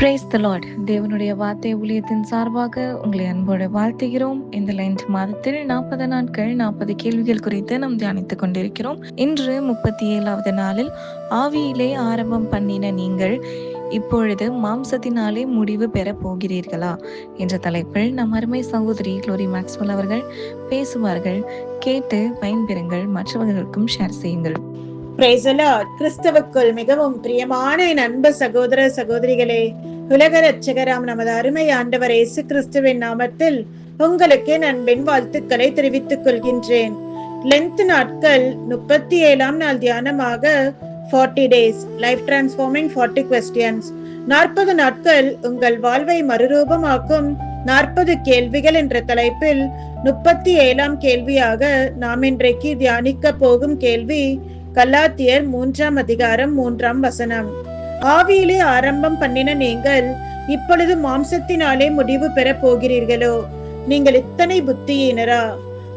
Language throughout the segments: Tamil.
Praise the Lord. தேவனுடைய வார்த்தை ஊழியத்தின் சார்பாக உங்களை அன்போடு வாழ்த்துகிறோம். இந்த லென்ட் மாதத்தில் 40 நாட்கள் 40 கேள்விகள் குறித்து நாம் தியானித்துக் கொண்டிருக்கிறோம். இன்று 37வது நாளில் ஆவியிலே ஆரம்பம் பண்ணின நீங்கள் இப்பொழுது மாம்சத்தினாலே முடிவு பெற போகிறீர்களா என்ற தலைப்பில் நம் அருமை சகோதரி குளோரி மேக்ஸ்வெல் அவர்கள் பேசுவார்கள். கேட்டு பயன்பெறுங்கள், மற்றவர்களுக்கும் ஷேர் செய்யுங்கள். Praise the Lord. கிறிஸ்துவுக்குள் மிகவும் பிரியமான என் அன்பு சகோதர சகோதரிகளே, உலக இரட்சகராம் நமது அருமை ஆண்டவர் இயேசு கிறிஸ்துவின் நாமத்தில் உங்களுக்கு என் அன்பின் வாழ்த்துக்களை தெரிவித்துக் கொள்கின்றேன். லென்த் நாட்கள் 37ஆம் நாள் தியானமாக 40 days லைஃப் டிரான்ஸ்ஃபார்மிங் 40 questions, 40 நாட்கள் உங்கள் வாழ்வை மறுரூபமாக்கும் 40 கேள்விகள் என்ற தலைப்பில் 37ஆம் கேள்வியாக நாம் இன்றைக்கு தியானிக்க போகும் கேள்வி கலாத்தியர் 3ஆம் அதிகாரம் 3ஆம் வசனம். ஆவியிலே ஆரம்பம் பண்ணின நீங்கள் இப்பொழுது மாம்சத்தினாலே முடிவு பெற போகிறீர்களோ? நீங்கள் இத்தனை புத்தியினரா?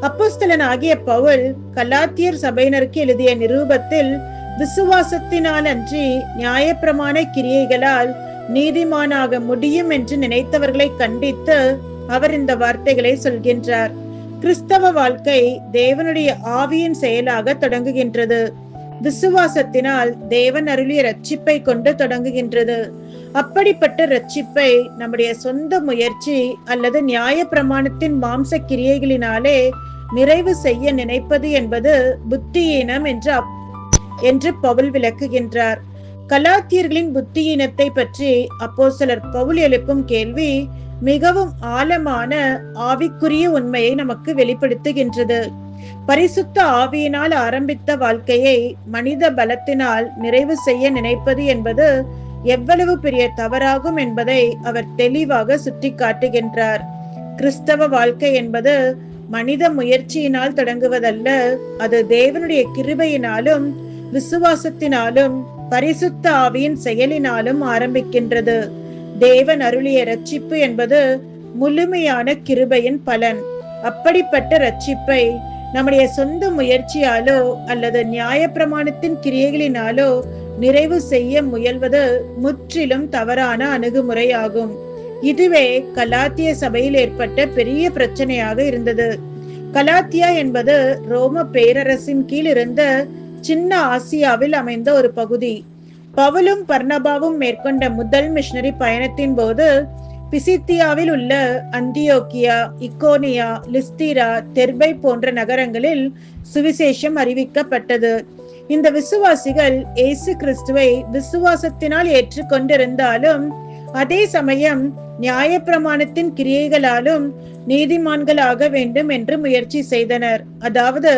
அப்போஸ்தலன் ஆகிய பவுல் கலாத்தியர் சபையினருக்கு எழுதிய நிருபத்தில் விசுவாசத்தினால் அன்றி நியாயப்பிரமாண கிரியைகளால் நீதிமானாக முடியும் என்று நினைத்தவர்களை கண்டித்து அவர் இந்த வார்த்தைகளை சொல்கின்றார். கிறிஸ்தவ வாழ்க்கை தேவனுடைய ஆவியின் செயலாக தொடங்குகின்றது. விசுவாசத்தினால் தேவன் அருளிய ரட்சிப்பை கொண்டு தொடங்குகின்றது. அப்படிப்பட்ட ரட்சிப்பை நம்முடைய சொந்த முயற்சி அல்லது நியாய பிரமாணத்தின் மாம்ச கிரியைகளினாலே நிறைவு செய்ய நினைப்பது என்பது புத்தியீனம் என்று பவுல் விளக்குகின்றார். கலாத்தியர்களின் புத்தியீனத்தை பற்றி அப்போஸ்தலர் பவுல் எழுப்பும் கேள்வி மிகவும் ஆழமான ஆவிக்குரிய உண்மையை நமக்கு வெளிப்படுத்துகின்றது. பரிசுத்த ஆவியினால் ஆரம்பித்த வாழ்க்கையை மனித பலத்தினால் நிறைவு செய்ய நினைப்பது என்பது எவ்வளவு பெரிய தவறாகும் என்பதை அவர் தெளிவாக சுட்டி காட்டுகின்றார். கிறிஸ்தவ வாழ்க்கை என்பது மனித முயற்சியினால் தொடங்குவதல்ல, அது தேவனுடைய கிருபையினாலும் விசுவாசத்தினாலும் பரிசுத்த ஆவியின் செயலினாலும் ஆரம்பிக்கின்றது. தேவன் அருளிய ரட்சிப்பு என்பது முழுமையான கிருபையின் பலன். அப்படிப்பட்ட ரட்சிப்பை நம்முடைய சொந்த முயற்சியாலோ அல்லது நியாய பிரமாணத்தின் கிரியைகளினாலோ நிறைவு செய்ய முயல்வது முற்றிலும் தவறான அணுகுமுறையாகும். இதுவே கலாத்திய சபையில் ஏற்பட்ட பெரிய பிரச்சனையாக இருந்தது. கலாத்தியா என்பது ரோம பேரரசின் கீழ் இருந்த சின்ன ஆசியாவில் அமைந்த ஒரு பகுதி. பவுலும் பர்னபாவும் மேற்கொண்ட முதல் மிஷனரி பயணத்தின் போது பிசித்தியாவில் உள்ள அந்தியோக்கியா, இக்கோனியா, லிஸ்திரா, தெர்பை போன்ற நகரங்களில் சுவிசேஷம் அறிவிக்கப்பட்டது. இந்த விசுவாசிகள் இயேசு கிறிஸ்துவை விசுவாசத்தினால் ஏற்றுக்கொண்டிருந்தாலும் அதே சமயம் நியாய பிரமாணத்தின் கிரியைகளாலும் நீதிமான்களாக வேண்டும் என்று முயற்சி செய்தனர். அதாவது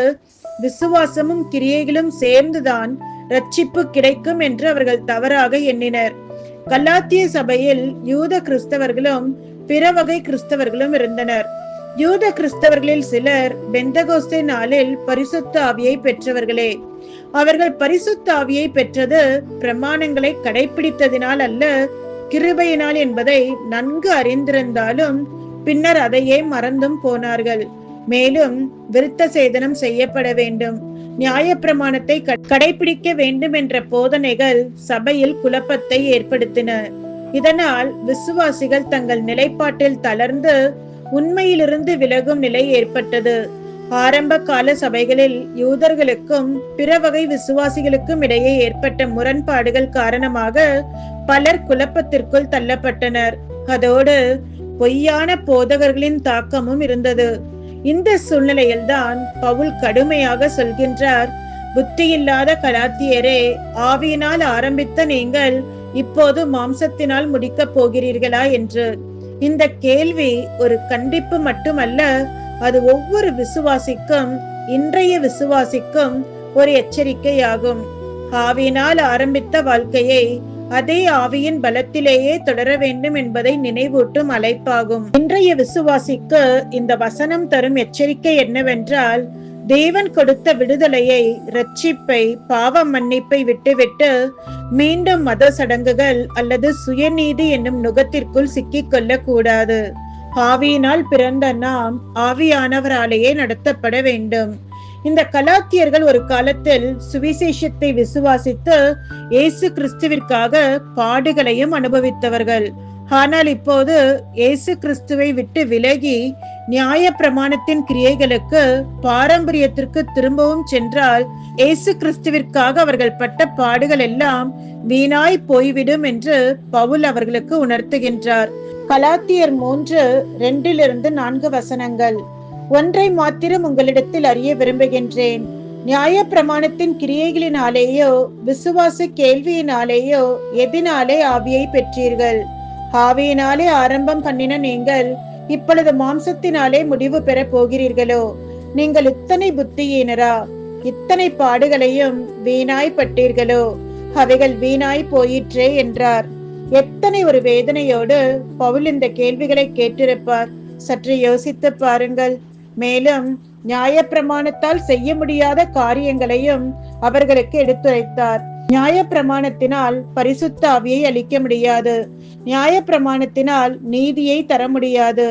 விசுவாசமும் கிரியைகளும் சேர்ந்துதான் ரட்சிப்பு கிடைக்கும் என்று அவர்கள் தவறாக எண்ணினர். கலாத்திய சபையில் யூத கிறிஸ்தவர்களும் பிற வகை கிறிஸ்தவர்களும் இருந்தனர். யூத கிறிஸ்தவர்களில் சிலர் பெந்தகோஸ்தே நாளில் பரிசுத்த ஆவியை பெற்றவர்களே. அவர்கள் பரிசுத்த ஆவியை பெற்றது பிரமாணங்களை கடைபிடித்ததினால் அல்ல, கிருபையினால் என்பதை நன்கு அறிந்திருந்தாலும் பின்னர் அதையே மறந்தும் போனார்கள். மேலும் விருத்த சேதனம் செய்யப்பட வேண்டும், நியாய பிரமாணத்தை கடைபிடிக்க வேண்டும் என்ற போதனைகள் சபையில் குழப்பத்தை ஏற்படுத்தின. இதனால் விசுவாசிகள் தங்கள் நிலைப்பாட்டில் தளர்ந்து உண்மையிலிருந்து விலகும் நிலை ஏற்பட்டது. ஆரம்ப கால சபைகளில் யூதர்களுக்கும் பிற வகை விசுவாசிகளுக்கும் இடையே ஏற்பட்ட முரண்பாடுகள் காரணமாக பலர் குழப்பத்திற்குள் தள்ளப்பட்டனர். அதோடு பொய்யான போதகர்களின் தாக்கமும் இருந்தது. இந்த சூழ்நிலையில்தான் பவுல் கடுமையாக சொல்கின்றார், புத்தியில்லாத கலாத்தியரே, ஆவியினால் ஆரம்பித்த நீங்கள் இப்போது மாம்சத்தினால் முடிக்கப் போகிறீர்களா என்று. இந்த கேள்வி ஒரு கண்டிப்பு மட்டுமல்ல, அது ஒவ்வொரு விசுவாசிக்கும், இன்றைய விசுவாசிக்கும் ஒரு எச்சரிக்கையாகும். ஆவியினால் ஆரம்பித்த வாழ்க்கையை அதே ஆவியின் பலத்திலேயே தொடர வேண்டும் என்பதை நினைவூட்டும் அழைப்பாகும். இன்றைய விசுவாசிக்கு இந்த வசனம் தரும் எச்சரிக்கை என்னவென்றால், தேவன் கொடுத்த விடுதலையை, ரட்சிப்பை, பாவ மன்னிப்பை விட்டுவிட்டு மீண்டும் மத சடங்குகள் அல்லது சுயநீதி என்னும் நுகத்திற்குள் சிக்கிக் கொள்ள கூடாது. ஆவியினால் பிறந்த நாம் ஆவியானவராலேயே நடத்தப்பட வேண்டும். இந்த கலாத்தியர்கள் ஒரு காலத்தில் சுவிசேஷத்தை விசுவாசித்து இயேசு கிறிஸ்துவிற்காக பாடுகளையும் அனுபவித்தவர்கள். ஆனால் இப்போது இயேசு கிறிஸ்துவை விட்டு விலகி நியாய பிரமாணத்தின் கிரியைகளுக்கு, பாரம்பரியத்திற்கு திரும்பவும் சென்றால் இயேசு கிறிஸ்துவிற்காக அவர்கள் பட்ட பாடுகள் எல்லாம் வீணாய் போய்விடும் என்று பவுல் அவர்களுக்கு உணர்த்துகின்றார். கலாத்தியர் 3:2-4 வசனங்கள். ஒன்றை மாத்திரம் உங்களிடத்தில் அறிய விரும்புகின்றேன். நியாய பிரமாணத்தின் கிரியைகளினாலேயோ விசுவாச கேள்வியினாலேயோ எதினாலே ஆவியை பெற்றீர்கள்? ஆவியினாலே ஆரம்பம் பண்ணின நீங்கள் இப்பொழுது மாம்சத்தினாலே முடிவு பெற போகிறீர்களோ? நீங்கள் இத்தனை புத்தியீனரா? இத்தனை பாடுகளையும் வீணாய் பட்டீர்களோ? அவைகள் வீணாய் போயிற்றே என்றார். எத்தனை ஒரு வேதனையோடு பவுல் இந்த கேள்விகளை கேட்டிருப்பார். சற்று யோசித்து பாருங்கள். மேலும் நியாய பிரமாணத்தால் செய்ய முடியாத காரியங்களையும் அவர்களுக்கு எடுத்துரைத்தார். நியாய பிரமாணத்தினால் பரிசுத்த ஆவியை அளிக்க முடியாது. நியாய பிரமாணத்தினால் நீதியை தர முடியாது.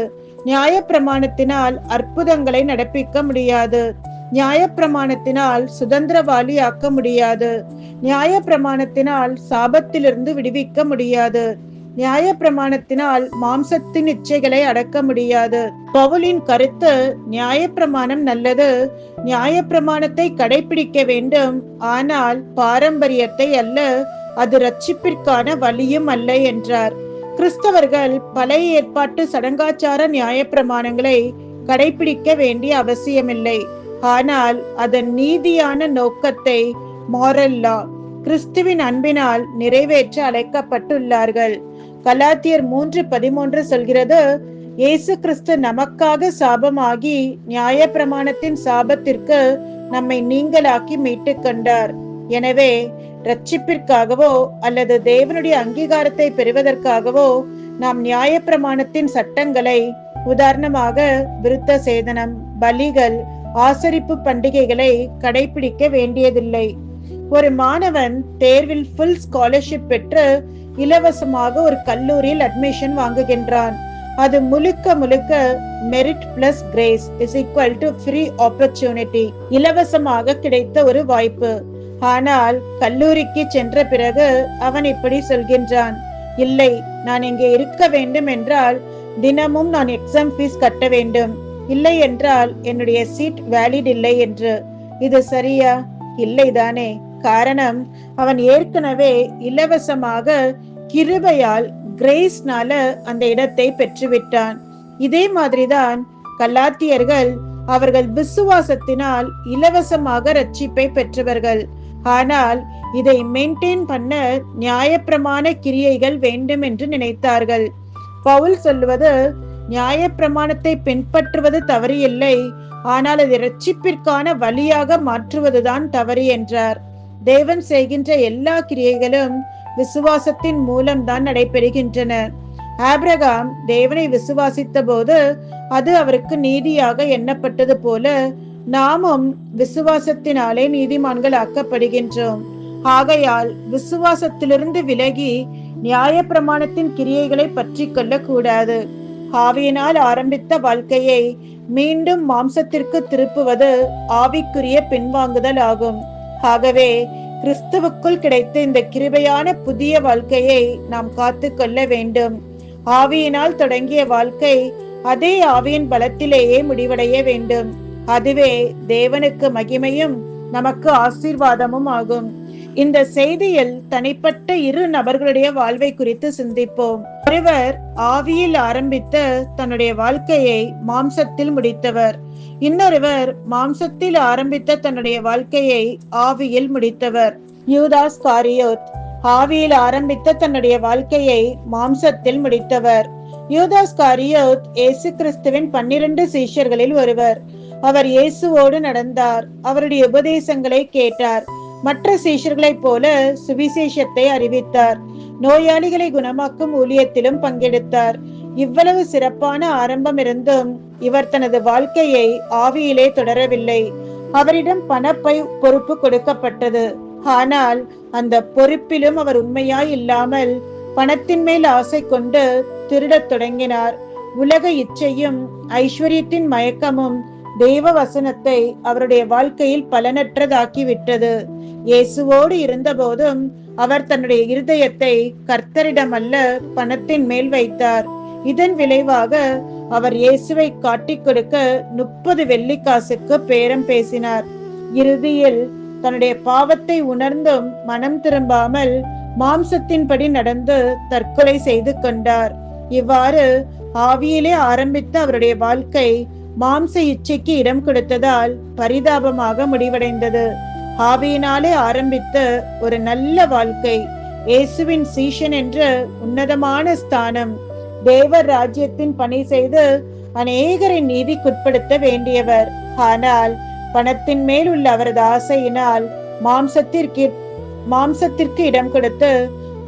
நியாய பிரமாணத்தினால் அற்புதங்களை நடப்பிக்க முடியாது. நியாய பிரமாணத்தினால் சுதந்திரவாளி ஆக்க முடியாது. நியாய பிரமாணத்தினால் சாபத்திலிருந்து விடுவிக்க முடியாது. நியாய பிரமாணத்தினால் மாம்சத்தின் இச்சைகளை அடக்க முடியாது. பவுலின் கருத்து, நியாய பிரமாணம் நல்லது, நியாய பிரமாணத்தை கடைபிடிக்க வேண்டும், ஆனால் பாரம்பரியத்தை அல்ல, அது ரட்சிப்பிற்கான வழியும் அல்ல என்றார். கிறிஸ்தவர்கள் பழைய ஏற்பாட்டு சடங்காச்சார நியாய பிரமாணங்களை கடைபிடிக்க வேண்டிய அவசியமில்லை. ஆனால் அதன் நீதியான நோக்கத்தை, மாரல் லா, கிறிஸ்துவின் அன்பினால் நிறைவேற்ற அழைக்கப்பட்டுள்ளார்கள். கலாத்தியர் 3:13 சொல்கிறது, இயேசு கிறிஸ்து நமக்காக சாபமாகி நியாய பிரமாணத்தின் சாபத்திற்கு நம்மை நீங்களாக்கி மீட்டு கண்டார். எனவே ரட்சிப்பிற்காகவோ அல்லது தேவனுடைய அங்கீகாரத்தை பெறுவதற்காகவோ நாம் நியாய பிரமாணத்தின் சட்டங்களை, உதாரணமாக விருத்த சேதனம், பலிகள், ஆசரிப்பு பண்டிகைகளை கடைபிடிக்க வேண்டியதில்லை. ஒரு மாணவன் தேர்வில் ஃபுல் ஸ்காலர்ஷிப் பெற்று இலவசமாக ஒரு கல்லூரியில் அட்மிஷன் வாங்குகின்றான். அது முழுக்க முழுக்க merit plus grace is equal to free opportunity, இலவசமாக கிடைத்த ஒரு வாய்ப்பு. ஆனால் கல்லூரிக்கு சென்ற பிறகு அவன் இப்படி சொல்கின்றான், இல்லை, நான் இங்கே இருக்க வேண்டும் என்றால் தினமும் நான் எக்ஸாம் ஃபீஸ் கட்ட வேண்டும், இல்லை என்றால் என்னுடைய சீட் வேலிட் இல்லை என்று. இது சரியா? இல்லைதானே? காரணம், அவன் ஏற்கனவே இலவசமாக கிருபையால், கிரேஸ்னால அந்த இடத்தை பெற்றுவிட்டான். இதே மாதிரிதான் கலாத்தியர்கள், அவர்கள் விசுவாசத்தினால் இலவசமாக ரட்சிப்பை பெற்றவர்கள். ஆனால் இதை மெயின்டைன் பண்ண நியாயப்பிரமாண கிரியைகள் வேண்டும் என்று நினைத்தார்கள். பவுல் சொல்லுவது, நியாயப்பிரமாணத்தை பின்பற்றுவது தவறு இல்லை, ஆனால் அது ரட்சிப்பிற்கான வழியாக மாற்றுவதுதான் தவறு என்றார். தேவன் செய்கின்ற எல்லா கிரியைகளும் விசுவாசத்தின் மூலம்தான் நடைபெறுகின்றன. ஆபிரகாம் தேவனை விசுவாசித்த போது அது அவருக்கு நீதியாக எண்ணப்பட்டது போல நாமும் விசுவாசத்தினாலே நீதிமான்கள் ஆக்கப்படுகின்றோம். ஆகையால் விசுவாசத்திலிருந்து விலகி நியாய பிரமாணத்தின் கிரியைகளை பற்றி கொள்ள கூடாது. ஆவியினால் ஆரம்பித்த வாழ்க்கையை மீண்டும் மாம்சத்திற்கு திருப்புவது ஆவிக்குரிய பின்வாங்குதல் ஆகும். ஆகவே கிறிஸ்துவுக்குள் கிடைத்த இந்த கிருபையான புதிய வாழ்க்கையை நாம் காத்து கொள்ள வேண்டும். ஆவியினால் தொடங்கிய வாழ்க்கை அதே ஆவியின் பலத்திலேயே முடிவடைய வேண்டும். அதுவே தேவனுக்கு மகிமையும் நமக்கு ஆசீர்வாதமும் ஆகும். இந்த செய்தியில் தனிப்பட்ட இரு நபர்களுடைய வாழ்வை குறித்து சிந்திப்போம். ஒருவர் ஆவியில் ஆரம்பித்த தன்னுடைய வாழ்க்கையை மாம்சத்தில் முடித்தவர். இன்னொருவர் மாம்சத்தில் ஆரம்பித்த தன்னுடைய வாழ்க்கையை ஆவியில் முடித்தவர். யூதாஸ் காரியோத் ஆவியில் ஆரம்பித்த தன்னுடைய வாழ்க்கையை மாம்சத்தில் முடித்தவர். யூதாஸ் காரியோத் இயேசு கிறிஸ்துவின் 12 சீஷர்களில் ஒருவர். அவர் இயேசுவோடு நடந்தார், அவருடைய உபதேசங்களை கேட்டார், மற்ற சீஷர்களைப் போல சுவிசேஷத்தை அறிவித்தார், நோயாளிகளை குணமாக்கும் ஊழியத்திலும் பங்கெடுத்தார். இவ்வளவு சிறப்பான ஆரம்பம் இருந்தும் இவர் தனது வாழ்க்கையை ஆவியிலே தொடரவில்லை. அவரிடம் பணப்பை பொறுப்பு கொடுக்கப்பட்டது. ஆனால் அந்த பொறுப்பிலும் அவர் உண்மையாய் இல்லாமல் பணத்தின் மேல் ஆசை கொண்டு திருடத் தொடங்கினார். உலக இச்சையும் ஐஸ்வர்யத்தின் மயக்கமும் தேவ வசனத்தை அவருடைய வாழ்க்கையில் பலனற்றதாக்கிவிட்டது. இயேசுவோடு இருந்தபோதும் அவர் தன்னுடைய இருதயத்தை கர்த்தரிடம் அல்ல பணத்தின் மேல் வைத்தார். இதன் விளைவாக அவர் இயேசுவை காட்டிக் கொடுக்க 30 வெள்ளிக்காசுக்கு பேரம் பேசினார். இறுதியில் தன்னுடைய பாவத்தை உணர்ந்தும் மனம் திரும்பாமல் மாம்சத்தின்படி நடந்து தற்கொலை செய்து கொண்டார். இவ்வாறு ஆவியிலே ஆரம்பித்த அவருடைய வாழ்க்கை மாம்ச இச்சைக்கு இடம் கொடுத்ததால் பரிதாபமாக முடிவடைந்தது. ஆவியினாலே ஆரம்பித்த ஒரு நல்ல வாழ்க்கை, இயேசுவின் சீஷன் என்ற உன்னதமான ஸ்தானம், தேவர் ராஜ்யத்தின் பணி செய்து அநேகரை நீதிக்குட்படுத்த வேண்டியவர். ஆனால் பணத்தின் மேல் உள்ள அவரது ஆசையினால் மாம்சத்திற்கு இடம் கொடுத்து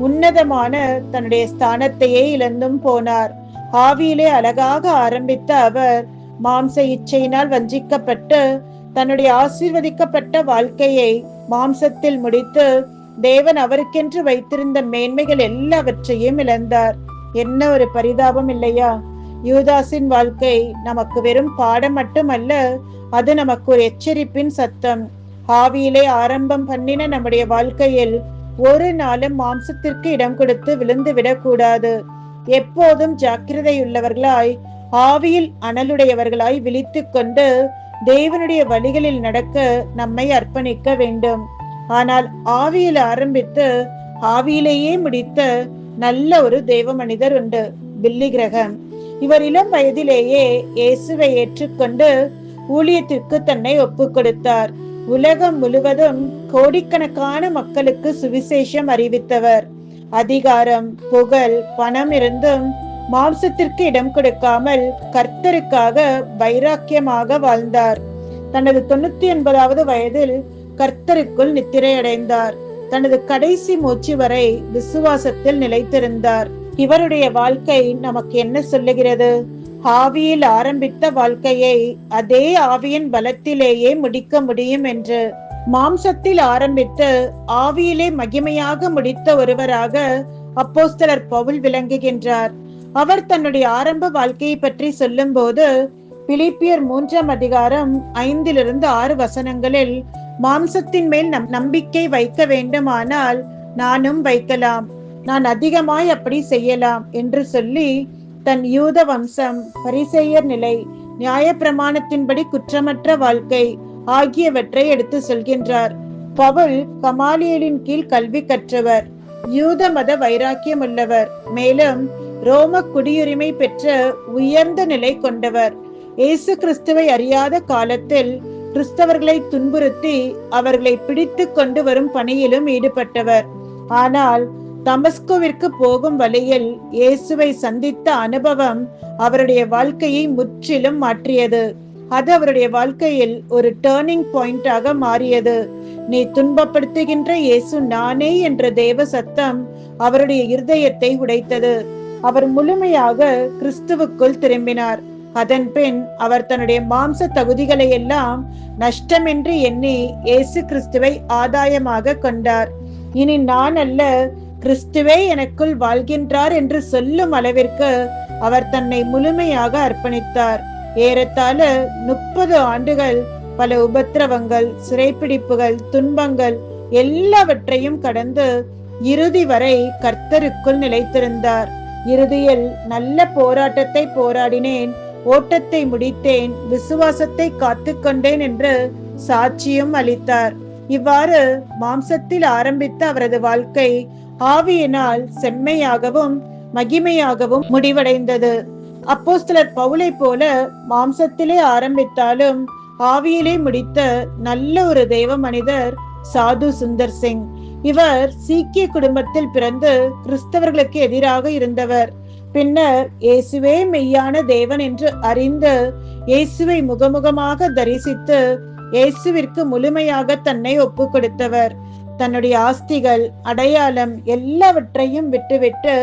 உன்னதமான தன்னுடைய ஸ்தானத்தையே இழந்தும் போனார். ஆவியிலே அழகாக ஆரம்பித்த அவர் மாம்ச இச்சையினால் வஞ்சிக்கப்பட்டு தன்னுடைய ஆசீர்வதிக்கப்பட்ட வாழ்க்கையை மாம்சத்தில் முடித்து தேவன் அவருக்கென்று வைத்திருந்த மேன்மைகள் எல்லாவற்றையும் இழந்தார். என்ன ஒரு பரிதாபம் இல்லையா? யூதாஸின் வாழ்க்கை நமக்கு வெறும் பாடம் மட்டுமல்ல, அது நமக்கு ஒரு எச்சரிப்பின் சத்தம். ஆவியிலே ஆரம்பம் பண்ணின நம்முடைய வாழ்க்கையில் ஒரு நாளும் மாம்சத்திற்கு இடம் கொடுத்து விழுந்து விடக்கூடாது. எப்போதும் ஜாக்கிரதையுள்ளவர்களாய், ஆவியில் அனலுடையவர்களாய் விழித்துக் கொண்டு தேவனுடைய வழிகளில் நடக்க நம்மை அர்ப்பணிக்க வேண்டும். ஆனால் ஆவியில் ஆரம்பித்து ஆவியிலேயே முடித்த நல்ல ஒரு தேவ மனிதர் உண்டு, பில்லி கிரஹாம். இவர் இளம் வயதிலேயே இயேசுவை ஏற்றுக்கொண்டு ஊழியத்திற்கு தன்னை ஒப்புக் கொடுத்தார். உலகம் முழுவதும் கோடிக்கணக்கான மக்களுக்கு சுவிசேஷம் அறிவித்தவர். அதிகாரம், புகழ், பணம் இருந்தும் மாம்சத்திற்கு இடம் கொடுக்காமல் கர்த்தருக்காக வைராக்கியமாக வாழ்ந்தார். தனது 99வது வயதில் கர்த்தருக்குள் நித்திரையடைந்தார். தனது கடைசி மூச்சு வரை விசுவாசத்தில் நிலைத்திருந்தார். இவருடைய வாழ்க்கை நமக்கு என்ன சொல்லுகிறது? ஆவியில் ஆரம்பித்த வாழ்க்கையை அதே ஆவியின் பலத்திலேயே முடிக்க முடியும் என்று. மாம்சத்தில் ஆரம்பித்து ஆவியிலே மகிமையாக முடித்த ஒருவராக அப்போஸ்தலர் பவுல் விளங்குகின்றார். அவர் தன்னுடைய ஆரம்ப வாழ்க்கையை பற்றி சொல்லும் போது பிலிப்பியர் 3ஆம் அதிகாரம் 5-6 வசனங்களில், மாம்சத்தின் மேல் நம்பிக்கை வைக்க வேண்டுமானால் நானும் வைக்கலாம், நான் அதிகமாய் அப்படி செய்யலாம் என்று சொல்லி தன் யூத வம்சம், பரிசேயர் நிலை, நியாய பிரமாணத்தின்படி குற்றமற்ற வாழ்க்கை ஆகியவற்றை எடுத்து சொல்கின்றார். பவுல் கமாலியலின் கீழ் கல்வி கற்றவர், யூத மத வைராக்கியம் உள்ளவர், மேலும் ரோம குடியுரிமை பெற்ற உயர்ந்த நிலை கொண்டவர். இயேசு கிறிஸ்துவை அறியாத காலத்தில் கிறிஸ்தவர்களை துன்புறுத்தி அவர்களை பிடித்து கொண்டு வரும் பணியிலும் ஈடுபட்டவர். ஆனால் தமஸ்கோவிற்கு போகும் வழியில் இயேசுவை சந்தித்த அனுபவம் அவருடைய வாழ்க்கையை முற்றிலும் மாற்றியது. அது அவருடைய வாழ்க்கையில் ஒரு டர்னிங் பாயிண்டாக மாறியது. நீ துன்பப்படுத்துகின்ற இயேசு நானே என்ற தேவ சத்தம் அவருடைய இருதயத்தை உடைத்தது. அவர் முழுமையாக கிறிஸ்துவுக்குள் திரும்பினார். அதன் பின் அவர் தன்னுடைய மாம்ச தகுதிகளை எல்லாம் நஷ்டமென்று எண்ணி இயேசு கிறிஸ்துவை ஆதாயமாக கொண்டார். இனி நான் அல்ல, கிறிஸ்துவே எனக்குள் வாழ்கின்றார் என்று சொல்லும் அளவிற்கு அவர் தன்னை முழுமையாக அர்ப்பணித்தார். ஏறத்தாழ 30 ஆண்டுகள் பல உபத்திரவங்கள், சிறைப்பிடிப்புகள், துன்பங்கள் எல்லாவற்றையும் கடந்து இறுதி வரை கர்த்தருக்குள் நிலைத்திருந்தார். இறுதியில் நல்ல போராட்டத்தை போராடினேன், ஓட்டத்தை முடித்தேன், விசுவாசத்தை காத்து கொண்டேன் என்று சாட்சியும் அளித்தார். இவ்வாறு மாம்சத்தில் ஆரம்பித்த அவரது வாழ்க்கை ஆவியினால் செம்மையாகவும் மகிமையாகவும் முடிவடைந்தது. அப்போஸ்தலர் பவுலை போல மாம்சத்திலே ஆரம்பித்தாலும் ஆவியிலே முடித்த நல்ல ஒரு தேவ மனிதர் சாது சுந்தர் சிங். இவர் சீக்கிய குடும்பத்தில் பிறந்து கிறிஸ்தவர்களுக்கு எதிராக இருந்தவர். பின்னர் இயேசுவே மெய்யான தேவன் என்று அறிந்து இயேசுவை முகமுகமாக தரிசித்து இயேசுவிற்கு முழுமையாக தன்னை ஒப்பு கொடுத்தவர். தன்னுடைய ஆஸ்திகள், அடையாளம் எல்லாவற்றையும் விட்டுவிட்டு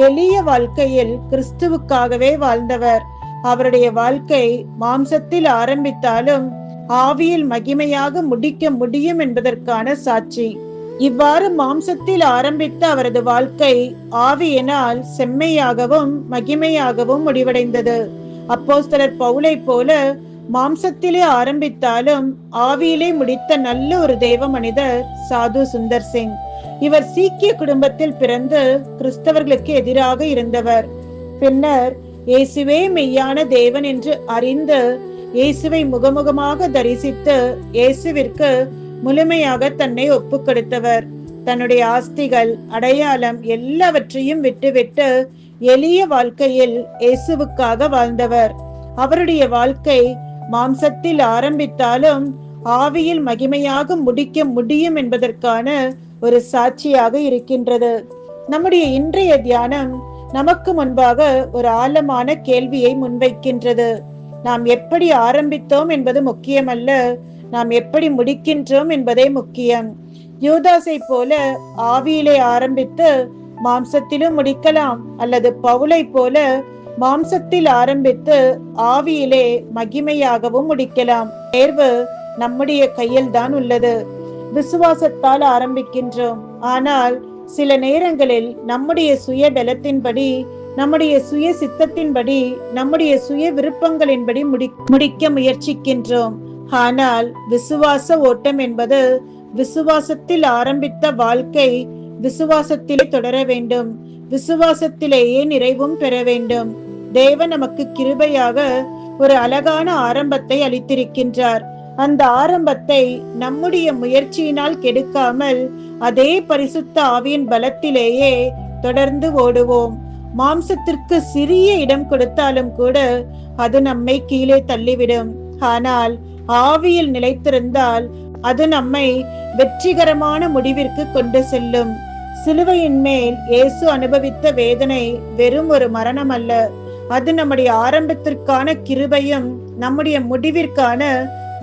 எளிய வாழ்க்கையில் கிறிஸ்துவுக்காகவே வாழ்ந்தவர். அவருடைய வாழ்க்கை மாம்சத்தில் ஆரம்பித்தாலும் ஆவியில் மகிமையாக முடிக்க முடியும் என்பதற்கான சாட்சி. இவ்வாறு மாம்சத்தில் ஆரம்பித்த அவரது வாழ்க்கை ஆவியினால் செம்மையாகவும் மகிமையாகவும் முடிவடைந்தது. அப்போஸ்தலர் பவுலை போல மாம்சத்திலே ஆரம்பித்தாலும் ஆவியிலே முடித்த நல்ல ஒரு தேவ மனிதர் சாது சுந்தர் சிங். இவர் சீக்கிய குடும்பத்தில் பிறந்து கிறிஸ்தவர்களுக்கு எதிராக இருந்தவர். பின்னர் இயேசுவே மெய்யான தேவன் என்று அறிந்து இயேசுவை முகமுகமாக தரிசித்து இயேசுவிற்கு முழுமையாக தன்னை ஒப்புக் கொடுத்தவர். தன்னுடைய ஆஸ்திகள், அடையாளம் எல்லாவற்றையும் விட்டுவிட்டு எளிய வாழ்க்கையில் இயேசுவுக்காக வாழ்ந்தவர். அவருடைய வாழ்க்கை மாம்சத்தில் ஆரம்பித்தாலும் ஆவியில் மகிமையாக முடிக்க முடியும் என்பதற்கான ஒரு சாட்சியாக இருக்கின்றது. நம்முடைய இன்றைய தியானம் நமக்கு முன்பாக ஒரு ஆழமான கேள்வியை முன்வைக்கின்றது. நாம் எப்படி ஆரம்பித்தோம் என்பது முக்கியமல்ல, நாம் எப்படி முடிக்கின்றோம் என்பதே முக்கியம். யூதாசை போல ஆவியிலே ஆரம்பித்து மாம்சத்திலும் முடிக்கலாம், அல்லது பவுலை போல மாம்சத்தில் ஆரம்பித்து ஆவியிலே மகிமையாகவும் முடிக்கலாம். தேர்வு நம்முடைய கையில் தான் உள்ளது. விசுவாசத்தால் ஆரம்பிக்கின்றோம், ஆனால் சில நேரங்களில் நம்முடைய சுய பலத்தின்படி, நம்முடைய சுய சித்தத்தின்படி, நம்முடைய சுய விருப்பங்களின்படி முடிக்க முயற்சிக்கின்றோம். ஆனால் விசுவாச ஓட்டம் என்பது விசுவாசத்தில் ஆரம்பித்த வாழ்க்கை விசுவாசத்திலே தொடர வேண்டும், விசுவாசத்திலேயே நிறைவும் பெற வேண்டும். தேவன் நமக்கு கிருபையாக ஒரு அழகான ஆரம்பத்தை அளித்திருக்கின்றார். அந்த ஆரம்பத்தை நம்முடைய முயற்சியினால் கெடுக்காமல் அதே பரிசுத்த ஆவியின் பலத்திலேயே தொடர்ந்து ஓடுவோம். மாம்சத்திற்கு சிறிய இடம் கொடுத்தாலும் கூட அது நம்மை கீழே தள்ளிவிடும். ஆனால் ஆவியில் நிலைத்திருந்தால் அது நம்மை வெற்றிகரமான முடிவிற்கு கொண்டு செல்லும். சிலுவையின் மேல் இயேசு அனுபவித்த வேதனை வெறும் ஒரு மரணம் அல்ல, அது நம்முடைய ஆரம்பத்திற்கான கிருபையும் நம்முடைய முடிவிற்கான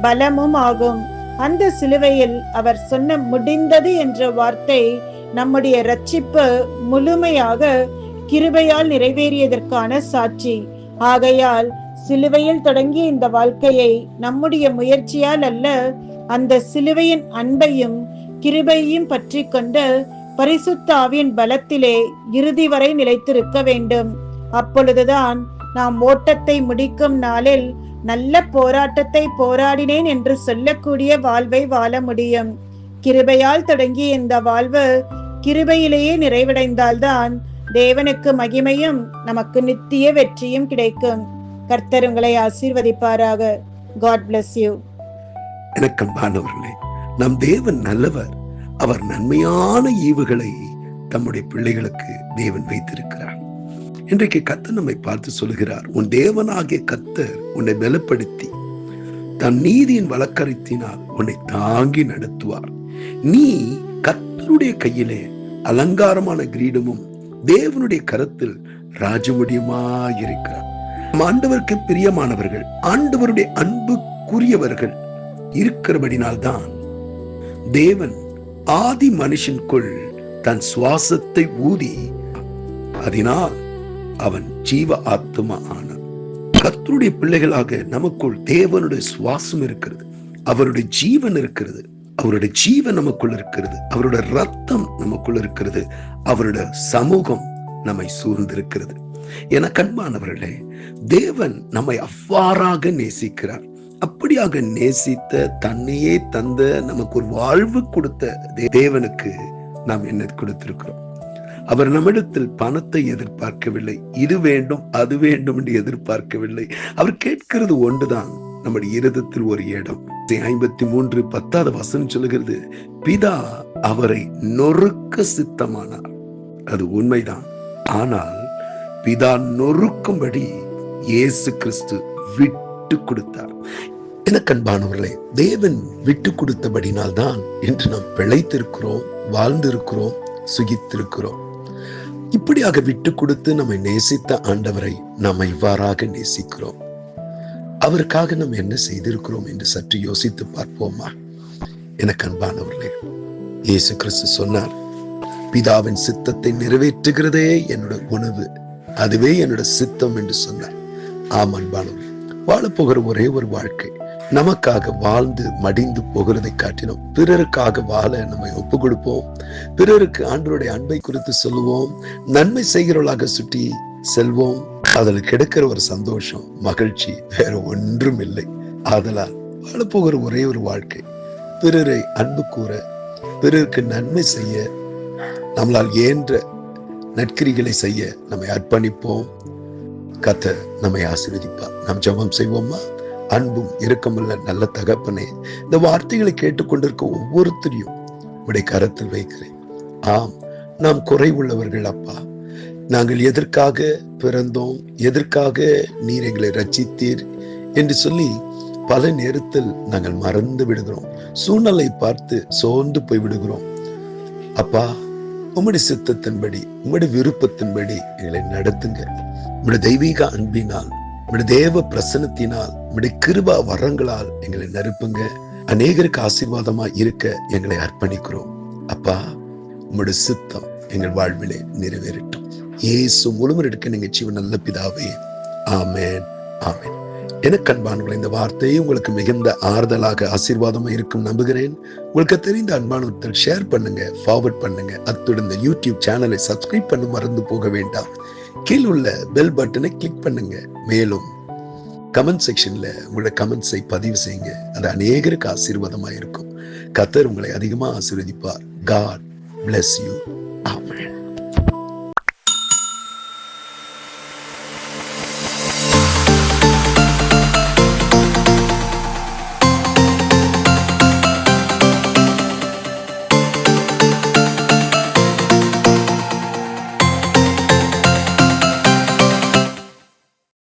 பலமும் ஆகும். அந்த சிலுவையில் அவர் சொன்ன முடிந்தது என்ற வார்த்தை நம்முடைய ரட்சிப்பு முழுமையாக கிருபையால் நிறைவேறியதற்கான சாட்சி. ஆகையால் சிலுவையில் தொடங்கிய இந்த வாழ்க்கையை நம்முடைய முயற்சியால் அல்ல, அந்த சிலுவையின் அன்பையும் கிருபையையும் பற்றி கொண்டு பரிசுத்த ஆவியின் பலத்திலே இறுதி வரை நிலைத்திருக்க வேண்டும். அப்பொழுதுதான் நாம் ஓட்டத்தை முடிக்கும் நாளில் நல்ல போராட்டத்தை போராடினேன் என்று சொல்லக்கூடிய வாழ்வை வாழ முடியும். கிருபையால் தொடங்கிய இந்த வாழ்வு கிருபையிலேயே நிறைவடைந்தால்தான் தேவனுக்கு மகிமையும் நமக்கு நித்திய வெற்றியும் கிடைக்கும். கர்த்தர் உங்களை ஆசீர்வதிப்பாராக. God bless you. எனக்கு அன்பானவர்களே, நம் தேவன் நல்லவர். அவர் நன்மையான ஈவுகளை தம்முடைய பிள்ளைகளுக்கு தேவன் வைத்திருக்கிறார். இன்றைக்கு கர்த்தர் நம்மை பார்த்து சொல்கிறார், உன் தேவனாகிய கர்த்தர் உன்னை பலப்படுத்தி தன் நீதியின் வழக்கரத்தினால் உன்னை தாங்கி நடத்துவார். நீ கர்த்தருடைய கையிலே அலங்காரமான கிரீடமும் தேவனுடைய கரத்தில் ராஜமுடியுமாயிருக்கிறார். ஆண்டவருக்கு பிரியமானவர்கள், ஆண்டவருடைய அன்புக்குரியவர்கள் இருக்கிறபடினால்தான் தேவன் ஆதி மனுஷனுக்குள் தன் சுவாசத்தை ஊதி அதனால் அவன் ஜீவ ஆத்மா ஆனான். கர்த்தருடைய பிள்ளைகளாக நமக்குள் தேவனுடைய சுவாசம் இருக்கிறது, அவருடைய ஜீவன் இருக்கிறது, அவருடைய ஜீவன் நமக்குள் இருக்கிறது, அவருடைய ரத்தம் நமக்குள் இருக்கிறது, அவருடைய சமூகம் நம்மை சூழ்ந்திருக்கிறது. என கண்பானவர்களே, தேவன் நம்மை அவ்வாறாக நேசிக்கிறார். அப்படியாக நேசித்த, தன்னையே தந்த, நமக்கு ஒரு வாழ்வு கொடுத்த தேவனுக்கு நாம் என்ன கொடுத்திருக்கிறோம்? அவர் நம்மிடத்தில் பணத்தை எதிர்பார்க்கவில்லை, இது வேண்டும் அது வேண்டும் என்று எதிர்பார்க்கவில்லை. அவர் கேட்கிறது ஒன்றுதான், நம்முடைய இருதயத்தில் ஒரு இடம். 53:10 சொல்லுகிறது, பிதா அவரை நொறுக்க சித்தமானார். அது உண்மைதான். ஆனால் பிதா நொறுக்கும்படி இயேசு கிறிஸ்து விட்டு கொடுத்தார். எனக்கு அன்பானவர்களே, தேவன் விட்டு கொடுத்தபடினால் தான் இன்று நாம் பிழைத்திருக்கிறோம், வாழ்ந்திருக்கிறோம், சுகித்திருக்கிறோம். இப்படியாக விட்டு கொடுத்து நம்மை நேசித்த ஆண்டவரை நாம் இவ்வாறாக நேசிக்கிறோம். அவருக்காக நாம் என்ன செய்திருக்கிறோம் என்று சற்று யோசித்து பார்ப்போமா? எனக்கு அன்பானவர்களே, இயேசு கிறிஸ்து சொன்னார், பிதாவின் சித்தத்தை நிறைவேற்றுகிறதே என்னோட உணவு, அதுவே என்னோட சித்தம் என்று சொன்னார். ஆம் அன்பானவர்களே, வாழப்போகிற ஒரே ஒரு வாழ்க்கை, நமக்காக வாழ்ந்து மடிந்து போகிறதை காட்டினோம் பிறருக்காக வாழ நம்மை ஒப்பு கொடுப்போம். பிறருக்கு ஆண்டவருடைய அன்பை குறித்து சொல்லுவோம். நன்மை செய்கிறவர்களாக சுற்றி செல்வோம். அதில் கிடைக்கிற ஒரு சந்தோஷம், மகிழ்ச்சி வேற ஒன்றும் இல்லை. ஆதலால் வாழப்போகிற ஒரே ஒரு வாழ்க்கை பிறரை அன்பு கூற, பிறருக்கு நன்மை செய்ய, நம்மளால் இயன்ற நற்கிரிகளை செய்ய நம்மை அர்ப்பணிப்போம். கர்த்தர் நம்மை ஆசீர்வதிப்பார். நாம் ஜெபம் செய்வோமா? அன்பும் இரக்கமுள்ள நல்ல தகப்பனே, இந்த வார்த்தைகளை கேட்டுக்கொண்டிருக்க ஒவ்வொருத்தரையும் உடைய கரத்தில் வைக்கிறேன். ஆம், நாம் குறைவுள்ளவர்கள் அப்பா. நாங்கள் எதற்காக பிறந்தோம், எதற்காக நீர் எங்களை ரட்சித்தீர் என்று சொல்லி பல நேரத்தில் நாங்கள் மறந்து விடுகிறோம். சூழ்நிலை பார்த்து சோர்ந்து போய் விடுகிறோம். அப்பா, உம்முடைய சித்தத்தின்படி, உம்முடைய விருப்பத்தின்படி எங்களை நடத்துங்க. உம்முடைய தெய்வீக அன்பினால், உம்முடைய தேவ பிரசன்னத்தினால், உம்முடைய கிருபா வரங்களால் எங்களை நிரப்புங்க. அநேகருக்கு ஆசீர்வாதமா இருக்க எங்களை அர்ப்பணிக்கிறோம். அப்பா, உம்முடைய சித்தம் எங்கள் வாழ்விலே நிறைவேறட்டும். இயேசு மூலமாக இருக்க நீங்க ஜீவன் நல்ல பிதாவே, ஆமென், ஆமென். எனக்கு அன்பானவர்களே, இந்த வார்த்தையை உங்களுக்கு மிகுந்த ஆறுதலாக ஆசீர்வாதமா இருக்கும் நம்புகிறேன். உங்களுக்கு தெரிந்த அன்பானவர்கள் ஷேர் பண்ணுங்க, ஃபார்வர்ட் பண்ணுங்க. அத்துடன் இந்த யூடியூப் சேனலை சப்ஸ்கிரைப் பண்ண மறந்து போக வேண்டாம். கீழ் உள்ள பெல் பட்டனை கிளிக் பண்ணுங்க. மேலும் கமெண்ட் செக்ஷன்ல உங்களோட கமெண்ட்ஸை பதிவு செய்யுங்க. அது அநேகருக்கு ஆசீர்வாதமா இருக்கும். கர்த்தர் உங்களை அதிகமா ஆசீர்வதிப்பார். God bless you. Amen.